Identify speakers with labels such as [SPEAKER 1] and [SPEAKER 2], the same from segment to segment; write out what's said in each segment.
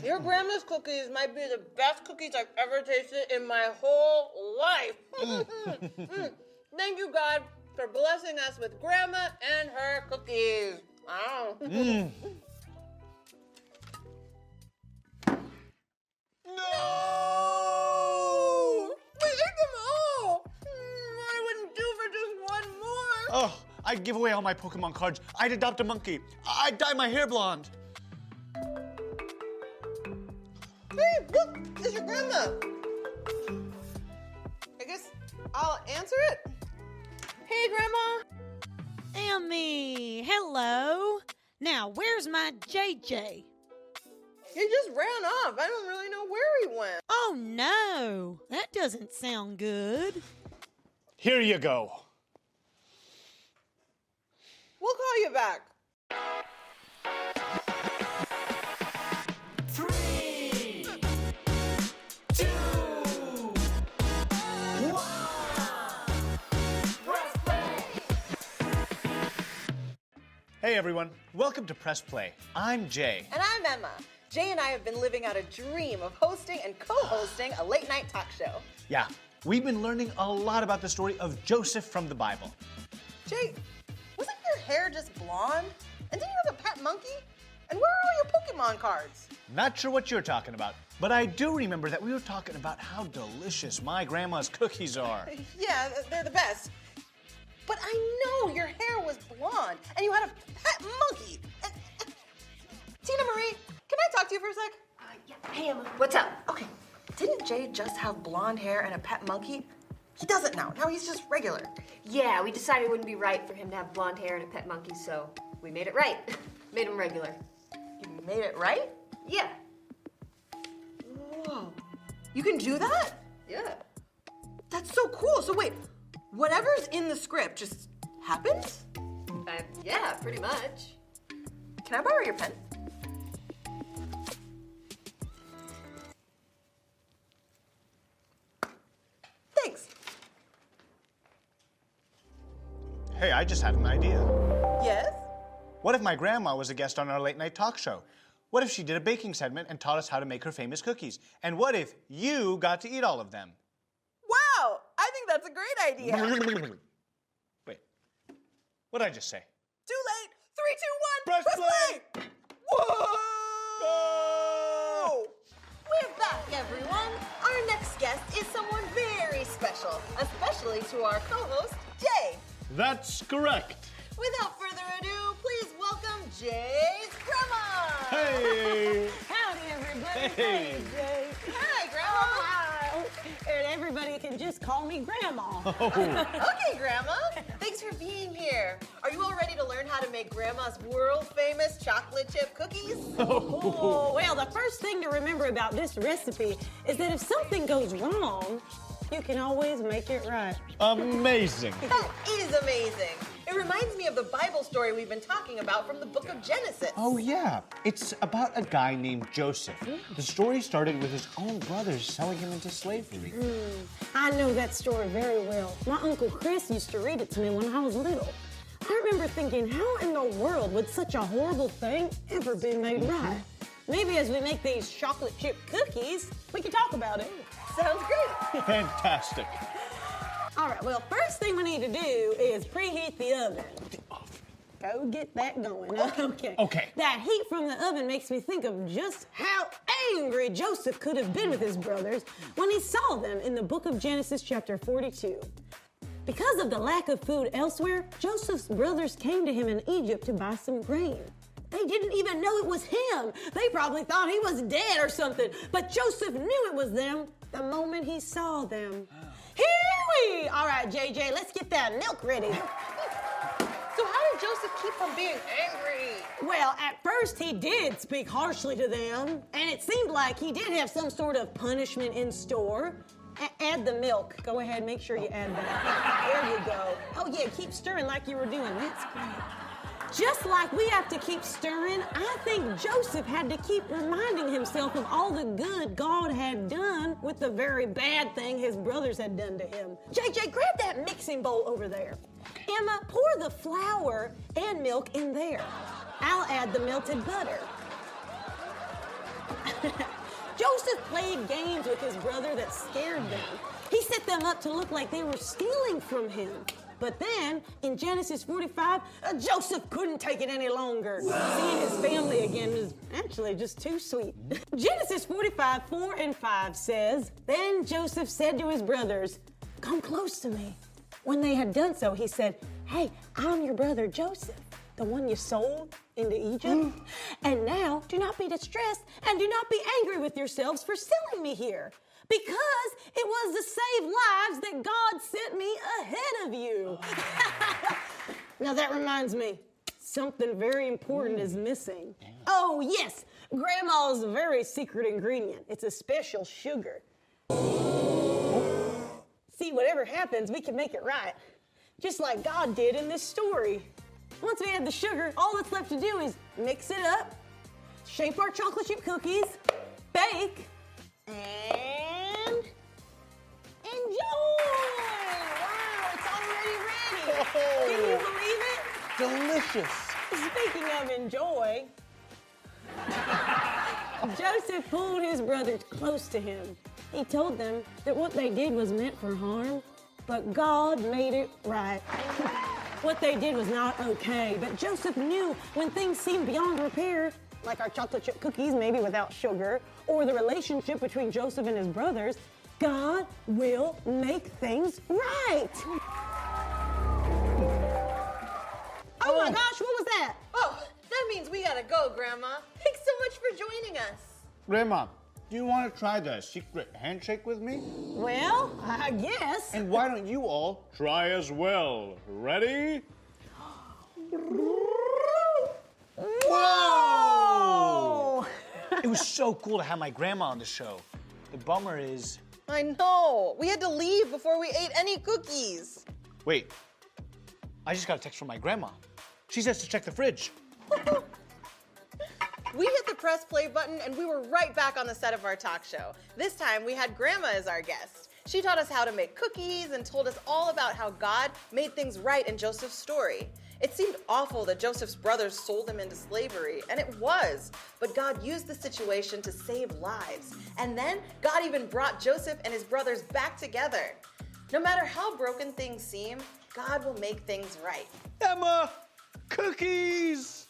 [SPEAKER 1] Your grandma's cookies might be the best cookies I've ever tasted in my whole life. Thank you, God, for blessing us with Grandma and her cookies. Wow. No! We ate them all! I wouldn't do for just one more.
[SPEAKER 2] Oh, I'd give away all my Pokemon cards. I'd adopt a monkey. I'd dye my hair blonde.
[SPEAKER 1] Hey, look, it's your grandma. I guess I'll answer it. Hey, Grandma.
[SPEAKER 3] Emmy, hello. Now, where's my JJ?
[SPEAKER 1] He just ran off. I don't really know where he went.
[SPEAKER 3] Oh, no. That doesn't sound good.
[SPEAKER 2] Here you go.
[SPEAKER 1] We'll call you back.
[SPEAKER 4] 3, 2, 1. Press play.
[SPEAKER 2] Hey everyone, welcome to Press Play. I'm Jay.
[SPEAKER 1] And I'm Emma. Jay and I have been living out a dream of hosting and co-hosting a late night talk show.
[SPEAKER 2] Yeah, we've been learning a lot about the story of Joseph from the Bible.
[SPEAKER 1] Jay, wasn't your hair just blonde? And didn't you have a pet monkey? And where are all your Pokemon cards?
[SPEAKER 2] Not sure what you're talking about, but I do remember that we were talking about how delicious my grandma's cookies are.
[SPEAKER 1] Yeah, they're the best. But I know your hair was blonde and you had a pet monkey. And Tina Marie, can I talk to you for a sec?
[SPEAKER 5] Yeah. Hey, Emma. What's up?
[SPEAKER 1] Okay, didn't Jay just have blonde hair and a pet monkey? He doesn't now. Now he's just regular.
[SPEAKER 5] Yeah, we decided it wouldn't be right for him to have blonde hair and a pet monkey, so we made it right. Made him regular.
[SPEAKER 1] You made it right?
[SPEAKER 5] Yeah.
[SPEAKER 1] Whoa. You can do that?
[SPEAKER 5] Yeah.
[SPEAKER 1] That's so cool. So wait, whatever's in the script just happens?
[SPEAKER 5] Yeah, pretty much.
[SPEAKER 1] Can I borrow your pen? Thanks.
[SPEAKER 2] Hey, I just had an idea.
[SPEAKER 1] Yes?
[SPEAKER 2] What if my grandma was a guest on our late night talk show? What if she did a baking segment and taught us how to make her famous cookies? And what if you got to eat all of them?
[SPEAKER 1] Wow, I think that's a great idea.
[SPEAKER 2] Wait, what did I just say?
[SPEAKER 1] Too late. 3, 2, 1.
[SPEAKER 2] Press play.
[SPEAKER 1] Whoa! We're back, everyone. Our next guest is someone very special, especially to our co-host, Jay.
[SPEAKER 2] That's correct.
[SPEAKER 1] Without further ado, please welcome Jay's grandma.
[SPEAKER 2] Hey!
[SPEAKER 6] Howdy, everybody.
[SPEAKER 2] Hey.
[SPEAKER 6] Jay.
[SPEAKER 1] Hi, Grandma.
[SPEAKER 6] Hi. And everybody can just call me Grandma.
[SPEAKER 1] Okay, Grandma. Thanks for being here. Are you all ready to learn how to make Grandma's world-famous chocolate chip cookies?
[SPEAKER 6] Oh, well, the first thing to remember about this recipe is that if something goes wrong, you can always make it right.
[SPEAKER 2] Amazing.
[SPEAKER 1] That is amazing. It reminds me of the Bible story we've been talking about from the book of Genesis.
[SPEAKER 2] Oh, yeah. It's about a guy named Joseph. The story started with his own brothers selling him into slavery.
[SPEAKER 6] I know that story very well. My Uncle Chris used to read it to me when I was little. I remember thinking, how in the world would such a horrible thing ever be made right? Maybe as we make these chocolate chip cookies, we can talk about it.
[SPEAKER 1] Sounds great.
[SPEAKER 2] Fantastic.
[SPEAKER 6] All right, well, first thing we need to do is preheat the oven. Go get that going. Okay.
[SPEAKER 2] Okay.
[SPEAKER 6] That heat from the oven makes me think of just how angry Joseph could have been with his brothers when he saw them in the book of Genesis chapter 42. Because of the lack of food elsewhere, Joseph's brothers came to him in Egypt to buy some grain. They didn't even know it was him. They probably thought he was dead or something. But Joseph knew it was them the moment he saw them. Here-wee! All right, JJ, let's get that milk ready.
[SPEAKER 1] So how did Joseph keep from being angry?
[SPEAKER 6] Well, at first he did speak harshly to them, and it seemed like he did have some sort of punishment in store. Add the milk. Go ahead, make sure you add that. There you go. Oh yeah, keep stirring like you were doing. That's great. Just like we have to keep stirring, I think Joseph had to keep reminding himself of all the good God had done with the very bad thing his brothers had done to him. JJ, grab that mixing bowl over there. Emma, pour the flour and milk in there. I'll add the melted butter. Joseph played games with his brother that scared them. He set them up to look like they were stealing from him. But then, in Genesis 45, Joseph couldn't take it any longer. Seeing his family again was actually just too sweet. Genesis 45, 4 and 5 says, "Then Joseph said to his brothers, 'Come close to me.' When they had done so, he said, 'Hey, I'm your brother Joseph, the one you sold into Egypt. And now do not be distressed and do not be angry with yourselves for selling me here, because it was to save lives that God sent me ahead of you.'" Now that reminds me, something very important is missing. Oh yes, Grandma's very secret ingredient. It's a special sugar. See, whatever happens, we can make it right. Just like God did in this story. Once we add the sugar, all that's left to do is mix it up, shape our chocolate chip cookies, bake, and enjoy! Wow, it's already ready. Can you believe it?
[SPEAKER 2] Delicious.
[SPEAKER 6] Speaking of enjoy, Joseph pulled his brothers close to him. He told them that what they did was meant for harm, but God made it right. What they did was not okay, but Joseph knew when things seemed beyond repair, like our chocolate chip cookies, maybe without sugar, or the relationship between Joseph and his brothers, God will make things right. Oh my gosh, what was that?
[SPEAKER 1] Oh, that means we gotta go, Grandma. Thanks so much for joining us.
[SPEAKER 2] Grandma, do you want to try the secret handshake with me?
[SPEAKER 6] Well, I guess.
[SPEAKER 2] And why don't you all try as well? Ready? Whoa! It was so cool to have my grandma on the show. The bummer is...
[SPEAKER 1] I know. We had to leave before we ate any cookies.
[SPEAKER 2] Wait, I just got a text from my grandma. She says to check the fridge.
[SPEAKER 1] We hit the press play button and we were right back on the set of our talk show. This time we had Grandma as our guest. She taught us how to make cookies and told us all about how God made things right in Joseph's story. It seemed awful that Joseph's brothers sold him into slavery, and it was. But God used the situation to save lives. And then God even brought Joseph and his brothers back together. No matter how broken things seem, God will make things right.
[SPEAKER 2] Emma, cookies!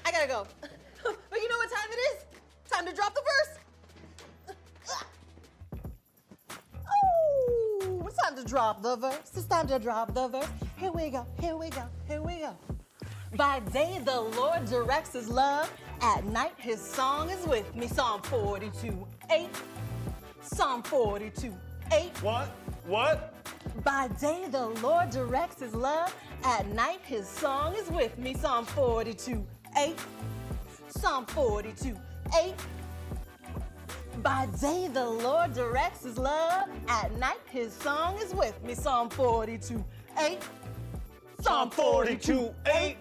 [SPEAKER 1] I gotta go. But you know what time it is? Time to drop the verse. Oh, it's time to drop the verse. It's time to drop the verse. Here we go, here we go, here we go. By day the Lord directs his love. At night his song is with me. Psalm 42:8. Psalm 42:8.
[SPEAKER 2] What?
[SPEAKER 1] By day the Lord directs his love. At night his song is with me. Psalm 42:8. Psalm 42:8. By day the Lord directs his love. At night his song is with me. Psalm 42:8. Psalm 42:8.